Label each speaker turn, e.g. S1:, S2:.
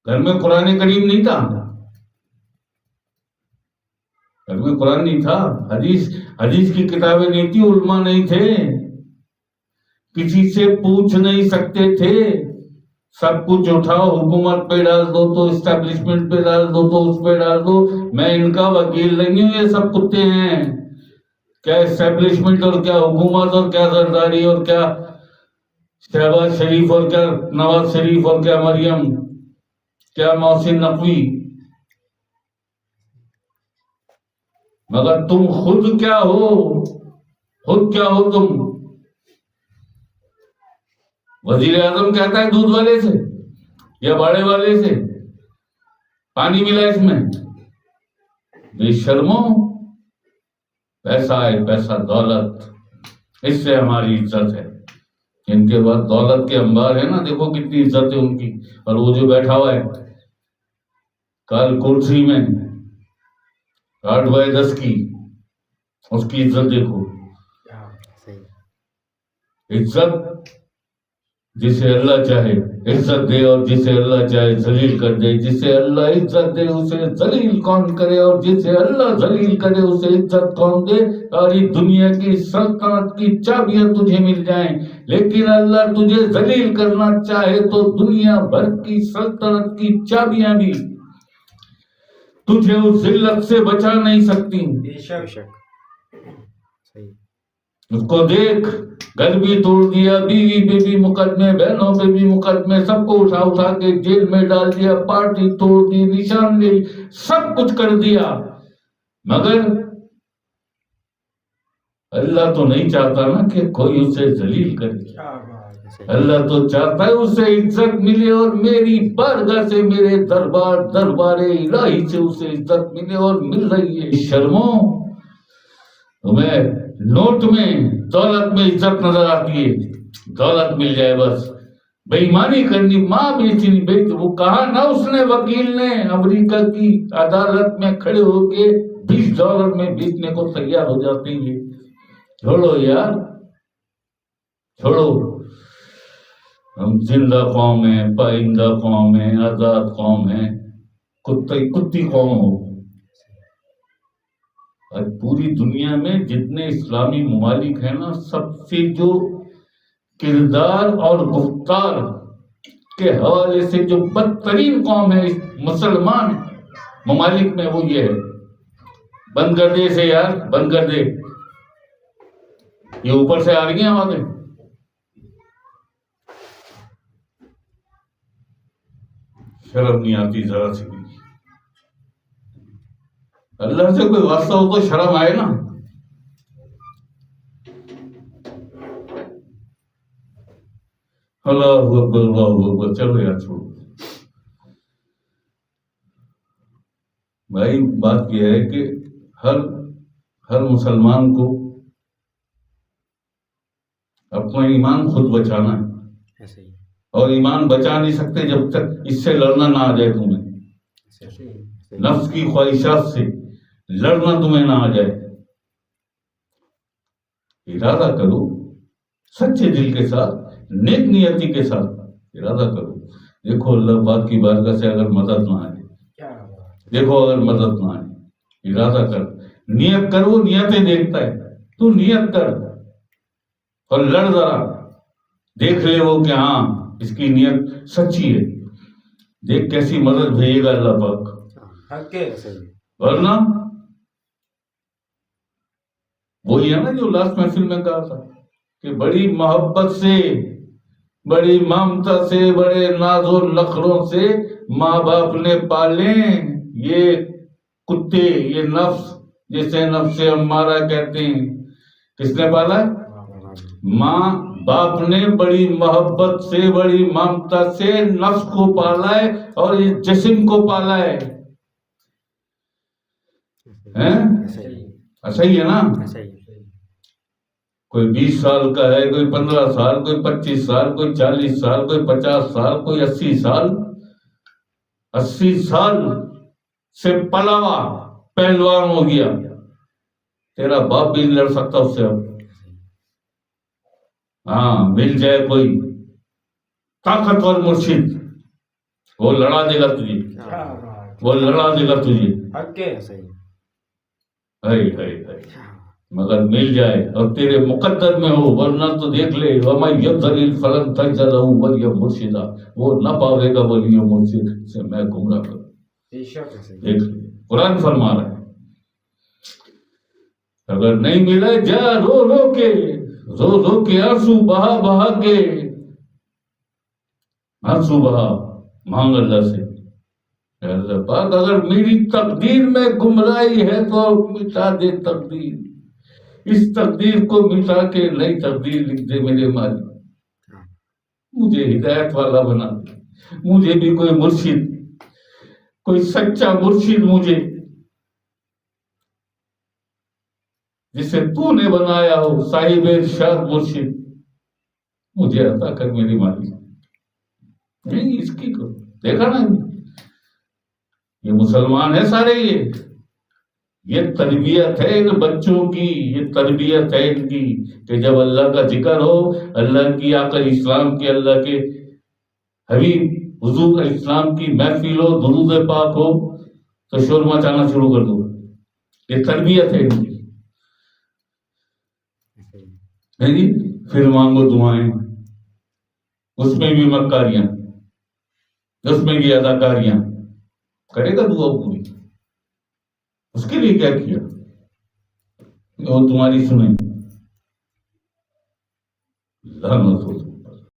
S1: گھر میں قرآن کریم نہیں تھا، گھر میں قرآن نہیں تھا، حدیث کی کتابیں نہیں تھی، علماء نہیں تھے، کسی سے پوچھ نہیں سکتے تھے، سب کچھ اٹھاؤ حکومت پہ ڈال دو تو اسٹیبلشمنٹ پہ ڈال دو تو اس پہ ڈال دو، میں ان کا وکیل نہیں ہوں، یہ سب کتے ہیں، کیا اسٹیبلشمنٹ اور کیا حکومت اور کیا زرداری اور کیا شہباز شریف اور کیا نواز شریف اور کیا مریم، کیا محسن نقوی، مگر تم خود کیا ہو، خود کیا ہو تم؟ وزیر اعظم کہتا ہے دودھ والے سے یا باڑے والے سے پانی ملا اس میں، بے شرمو، پیسہ ہے، پیسہ دولت، اس سے ہماری عزت ہے، ان کے بعد دولت کے انبار ہے نا، دیکھو کتنی عزت ہے ان کی، اور وہ جو بیٹھا ہوا ہے کل کرسی میں 8x10 کی، اس کی عزت دیکھو، عزت جسے اللہ چاہے عزت دے اور جسے اللہ چاہے ذلیل کر دے، جسے اللہ عزت دے اسے ذلیل کون کرے اور جسے اللہ ذلیل کرے اسے عزت کون دے؟ ساری دنیا کی سلطنت کی چابیاں تجھے مل جائیں، لیکن اللہ تجھے ذلیل کرنا چاہے تو دنیا بھر کی سلطنت کی چابیاں بھی تجھے اس ذلت سے بچا نہیں سکتی۔ اس کو دیکھ، گھر بھی توڑ دیا، بیوی پہ بھی مقدمے، بہنوں پہ بھی مقدمے، سب کو اٹھا اٹھا کے جیل میں ڈال دیا، پارٹی توڑ دی، نشان لی، سب کچھ کر دیا، مگر اللہ تو نہیں چاہتا نا کہ کوئی اسے ذلیل کرے، اللہ تو چاہتا ہے اسے عزت ملے، اور میری بارگاہ سے، میرے دربار الہی سے اسے عزت ملے، اور مل رہی ہے۔ شرمو، تمہیں نوٹ میں دولت میں عزت نظر آتی ہے، دولت مل جائے بس، بے ایمانی کرنی، ماں بیچنی، وہ کہا نا اس نے، وکیل نے، امریکہ کی عدالت میں کھڑے ہو کے $20 میں بیچنے کو تیار ہو جاتے ہیں۔ چھوڑو یار، چھوڑو، ہم زندہ قوم ہیں، پائندہ قوم ہیں، آزاد قوم ہیں، کتی قوم ہو۔ آج پوری دنیا میں جتنے اسلامی ممالک ہیں نا، سب سے جو کردار اور گفتار کے حوالے سے جو بدترین قوم ہے مسلمان ممالک میں، وہ یہ ہے۔ بند کر دے اسے یار، بند کر دے، یہ اوپر سے آ رہی ہیں آوازیں۔ شرم نہیں آتی ذرا سی بھی؟ اللہ سے کوئی واسطہ ہو تو شرم آئے نا۔ اللہ اکبر، اللہ اکبر، چلو یار چھوڑو۔ بھائی بات یہ ہے کہ ہر مسلمان کو اپنا ایمان خود بچانا ہے، اور ایمان بچا نہیں سکتے جب تک اس سے لڑنا نہ آ جائے تمہیں، نفس کی خواہشات سے لڑنا تمہیں نہ آ جائے۔ ارادہ کرو سچے دل کے ساتھ، نیک نیتی کے ساتھ ارادہ کرو، دیکھو اللہ پاک کی بارگاہ سے اگر مدد نہ آئے، دیکھو اگر مدد نہ آئے، ارادہ کر، نیت کر، وہ نیتیں دیکھتا ہے، تو نیت کر اور لڑ ذرا، دیکھ لے وہ کہ ہاں اس کی نیت سچی ہے، دیکھ کیسی مدد بھیجے گا اللہ پاک۔ ورنہ وہی ہے نا جو لاسٹ محفل میں کہا تھا کہ بڑی محبت سے، بڑی ممتا سے، بڑے ناز و نخروں سے ماں باپ نے پالیں یہ کتے، یہ نفس جسے نفس امارہ کہتے ہیں، کس نے پالا ہے؟ ماں باپ نے بڑی محبت سے، بڑی ممتا سے نفس کو پالا ہے اور اس جسم کو پالا ہے۔ ایسا ہی ہے نا؟ کوئی 20 سال کا ہے، کوئی 15 سال، کوئی 25 سال، کوئی 40 سال، کوئی 50 سال، کوئی 80 سال، 80 سال سے پلا ہوا پہلوان ہو گیا، تیرا باپ بھی نہیں لڑ سکتا اس سے اب۔ ہاں مل جائے کوئی طاقتور مرشد وہ لڑا دے گا تجھے، وہ لڑا دے گا تجھے. مگر مل جائے اور تیرے مقدر میں ہو، ورنہ تو دیکھ لے وَمَن يَضْلِلْ فَلَن تَجِدَ لَهُ وَلِيًّا مُرْشِدًا، وہ نہ پاوے گا ولی و مرشد سے میں گمراہ کروں. دیکھ لے قرآن فرما رہا ہے. اگر نہیں ملے جا رو رو کے آنسو بہا بہا کے، آنسو بہا، مانگ اللہ سے، اللہ پاک اگر میری تقدیر میں گمراہی ہے تو مٹا دے تقدیر، اس تقدیر کو مٹا کے نئی تقدیر لکھ دے میرے مالک. مجھے ہدایت والا بنا دے، مجھے بھی کوئی مرشد، کوئی سچا مرشد مجھے جسے تو نے بنایا ہو، صاحب ارشاد مرشد مجھے عطا کر میری مالک. نہیں اس کی کو دیکھا نا، یہ مسلمان ہے سارے، یہ تربیت ہے ان بچوں کی، یہ تربیت ہے ان کی کہ جب اللہ کا ذکر ہو، اللہ کی آقا اسلام کی، اللہ کے حبیب حضور اسلام کی محفل ہو، درود پاک ہو تو شور مچانا شروع کر دو. یہ تربیت ہے ان کی. پھر مانگو دعائیں، اس میں بھی مکاریاں، اس میں بھی اداکاریاں، کرے گا دعا پوری. اس کے لیے کیا کیا وہ تمہاری سنیں. لعنت ہو.